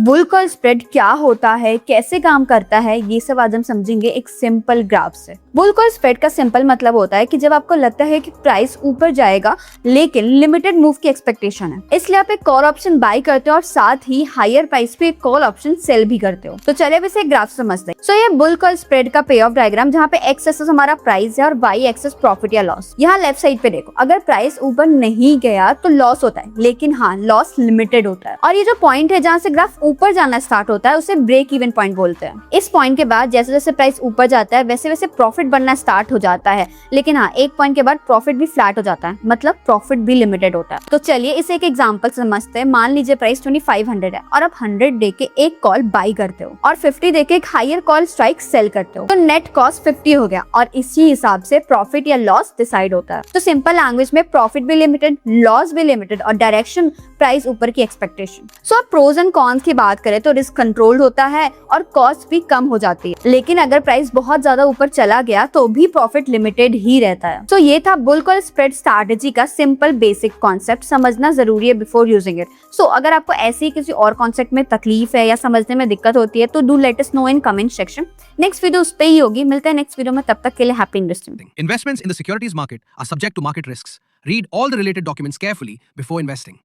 Bull call spread क्या होता है, कैसे काम करता है, ये सब आज हम समझेंगे एक सिंपल ग्राफ से। बुल कॉल स्प्रेड का सिंपल मतलब होता है कि जब आपको लगता है कि प्राइस ऊपर जाएगा लेकिन लिमिटेड मूव की एक्सपेक्टेशन है, इसलिए आप एक कॉल ऑप्शन बाय करते हो और साथ ही हायर प्राइस पे एक कॉल ऑप्शन सेल भी करते हो। तो चलिए इसे ग्राफ समझते हैं। सो ये बुल कॉल स्प्रेड का पे ऑफ डायग्राम, जहाँ पे एक्स एक्सिस हमारा प्राइस है और वाई एक्सिस प्रॉफिट या लॉस। यहाँ लेफ्ट साइड पे देखो, अगर प्राइस ऊपर नहीं गया तो लॉस होता है, लेकिन हाँ लॉस लिमिटेड होता है। और ये जो पॉइंट है जहाँ से ग्राफ ऊपर जाना स्टार्ट होता है उसे ब्रेक इवन पॉइंट बोलते हैं। इस पॉइंट के बाद जैसे जैसे प्राइस ऊपर जाता है वैसे वैसे प्रॉफिट बनना स्टार्ट हो जाता है, लेकिन हाँ एक पॉइंट के बाद प्रॉफिट भी फ्लैट हो जाता है, मतलब प्रॉफिट भी लिमिटेड होता है। तो चलिए इसे एक एग्जांपल समझते हैं। मान लीजिए प्राइस 2500 है और आप 100 दे के एक कॉल बाई करते हो और 50 दे के एक हायर कॉल स्ट्राइक सेल करते हो, तो नेट कॉस्ट 50 हो गया और इसी हिसाब से प्रॉफिट या लॉस डिसाइड होता है। तो सिंपल लैंग्वेज में प्रॉफिट भी लिमिटेड, लॉस भी लिमिटेड और डायरेक्शन प्राइस ऊपर की एक्सपेक्टेशन। सो अब प्रोज एंड कॉन्स की बात करें तो रिस्क कंट्रोल्ड होता है और कॉस्ट भी कम हो जाती है, लेकिन अगर प्राइस बहुत ज्यादा ऊपर चला गया तो भी प्रॉफिट लिमिटेड ही रहता है। तो ये था बुल कॉल स्प्रेड स्ट्रैटेजी का सिंपल बेसिक कॉन्सेप्ट, समझना जरूरी है बिफोर यूजिंग इट। सो अगर आपको ऐसे ही किसी और कॉन्सेप्ट में तकलीफ है या समझने में दिक्कत होती है तो do let us know in comment section. Next video उस पे ही होगी। मिलते हैं नेक्स्ट वीडियो में, तब तक के लिए happy investing. Investments in the securities market are subject to market risks. Read all the related documents carefully before investing.